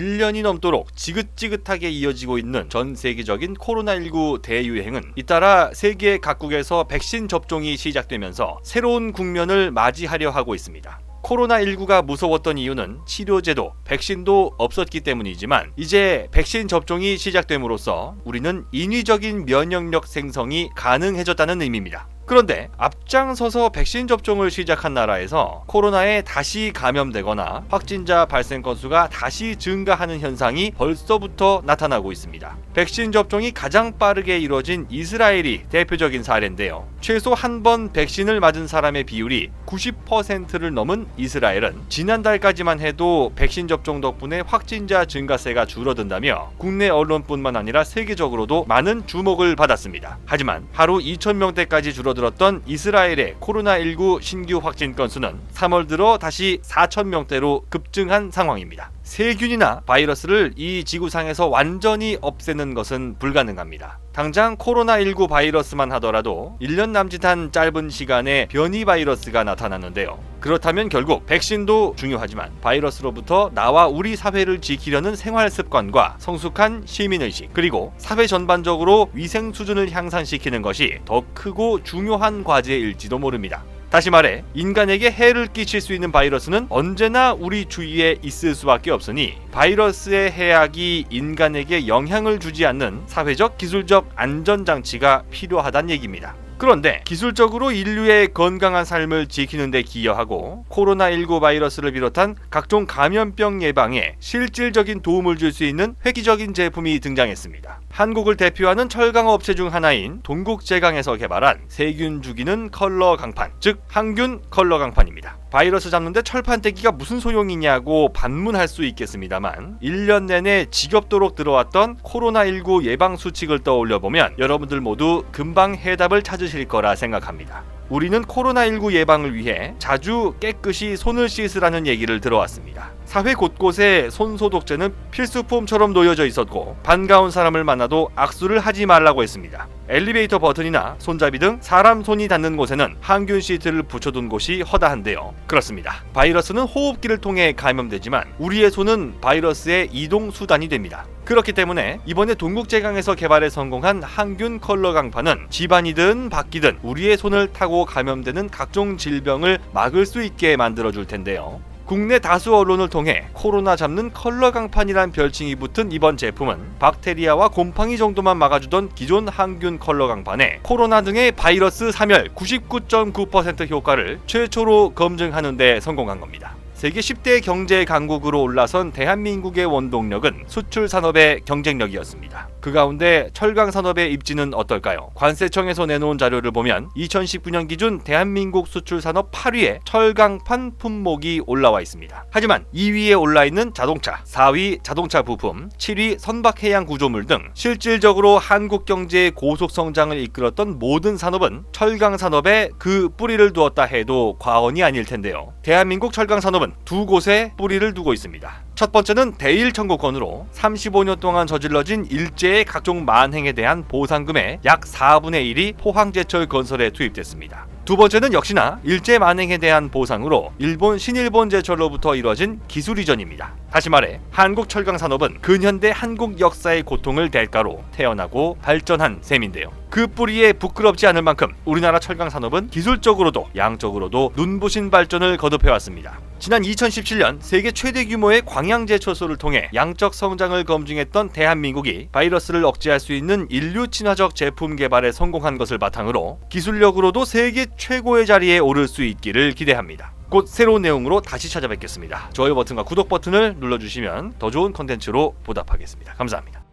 1년이 넘도록 지긋지긋하게 이어지고 있는 전 세계적인 코로나19 대유행은 잇따라 세계 각국에서 백신 접종이 시작되면서 새로운 국면을 맞이하려 하고 있습니다. 코로나19가 무서웠던 이유는 치료제도, 백신도 없었기 때문이지만 이제 백신 접종이 시작됨으로써 우리는 인위적인 면역력 생성이 가능해졌다는 의미입니다. 그런데 앞장서서 백신 접종을 시작한 나라에서 코로나에 다시 감염되거나 확진자 발생 건수가 다시 증가하는 현상이 벌써부터 나타나고 있습니다. 백신 접종이 가장 빠르게 이루어진 이스라엘이 대표적인 사례인데요. 최소 한 번 백신을 맞은 사람의 비율이 90%를 넘은 이스라엘은 지난달까지만 해도 백신 접종 덕분에 확진자 증가세가 줄어든다며 국내 언론뿐만 아니라 세계적으로도 많은 주목을 받았습니다. 하지만 하루 2,000명대까지 줄어들었던 이스라엘의 코로나19 신규 확진 건수는 3월 들어 다시 4,000명대로 급증한 상황입니다. 세균이나 바이러스를 이 지구상에서 완전히 없애는 것은 불가능합니다. 당장 코로나19 바이러스만 하더라도 1년 남짓한 짧은 시간에 변이 바이러스가 나타났는데요. 그렇다면 결국 백신도 중요하지만 바이러스로부터 나와 우리 사회를 지키려는 생활 습관과 성숙한 시민의식, 그리고 사회 전반적으로 위생 수준을 향상시키는 것이 더 크고 중요한 과제일지도 모릅니다. 다시 말해 인간에게 해를 끼칠 수 있는 바이러스는 언제나 우리 주위에 있을 수밖에 없으니 바이러스의 해악이 인간에게 영향을 주지 않는 사회적 기술적 안전장치가 필요하다는 얘기입니다. 그런데 기술적으로 인류의 건강한 삶을 지키는 데 기여하고 코로나19 바이러스를 비롯한 각종 감염병 예방에 실질적인 도움을 줄 수 있는 획기적인 제품이 등장했습니다. 한국을 대표하는 철강 업체 중 하나인 동국제강에서 개발한 세균 죽이는 컬러 강판, 즉 항균 컬러 강판입니다. 바이러스 잡는데 철판 떼기가 무슨 소용이냐고 반문할 수 있겠습니다만 1년 내내 지겹도록 들어왔던 코로나19 예방 수칙을 떠올려보면 여러분들 모두 금방 해답을 찾으실 거라 생각합니다. 우리는 코로나19 예방을 위해 자주 깨끗이 손을 씻으라는 얘기를 들어왔습니다. 사회 곳곳에 손소독제는 필수품처럼 놓여져 있었고 반가운 사람을 만나도 악수를 하지 말라고 했습니다. 엘리베이터 버튼이나 손잡이 등 사람 손이 닿는 곳에는 항균 시트를 붙여둔 곳이 허다한데요. 그렇습니다. 바이러스는 호흡기를 통해 감염되지만 우리의 손은 바이러스의 이동 수단이 됩니다. 그렇기 때문에 이번에 동국제강에서 개발에 성공한 항균 컬러 강판은 집안이든 밖이든 우리의 손을 타고 감염되는 각종 질병을 막을 수 있게 만들어줄 텐데요. 국내 다수 언론을 통해 코로나 잡는 컬러 강판이란 별칭이 붙은 이번 제품은 박테리아와 곰팡이 정도만 막아주던 기존 항균 컬러 강판에 코로나 등의 바이러스 사멸 99.9% 효과를 최초로 검증하는 데 성공한 겁니다. 세계 10대 경제 강국으로 올라선 대한민국의 원동력은 수출 산업의 경쟁력이었습니다. 그 가운데 철강 산업의 입지는 어떨까요? 관세청에서 내놓은 자료를 보면 2019년 기준 대한민국 수출 산업 8위에 철강판 품목이 올라와 있습니다. 하지만 2위에 올라 있는 자동차, 4위 자동차 부품, 7위 선박해양 구조물 등 실질적으로 한국 경제의 고속 성장을 이끌었던 모든 산업은 철강 산업에 그 뿌리를 두었다 해도 과언이 아닐 텐데요. 대한민국 철강 산업은 두 곳에 뿌리를 두고 있습니다. 첫 번째는 대일 청구권으로 35년 동안 저질러진 일제의 각종 만행에 대한 보상금의 약 4분의 1이 포항제철 건설에 투입됐습니다. 두 번째는 역시나 일제 만행에 대한 보상으로 일본 신일본제철로부터 이루어진 기술 이전입니다. 다시 말해 한국 철강 산업은 근현대 한국 역사의 고통을 대가로 태어나고 발전한 셈인데요. 그 뿌리에 부끄럽지 않을 만큼 우리나라 철강 산업은 기술적으로도 양적으로도 눈부신 발전을 거듭해왔습니다. 지난 2017년 세계 최대 규모의 광양제철소를 통해 양적 성장을 검증했던 대한민국이 바이러스를 억제할 수 있는 인류 친화적 제품 개발에 성공한 것을 바탕으로 기술력으로도 세계 최고의 자리에 오를 수 있기를 기대합니다. 곧 새로운 내용으로 다시 찾아뵙겠습니다. 좋아요 버튼과 구독 버튼을 눌러주시면 더 좋은 컨텐츠로 보답하겠습니다. 감사합니다.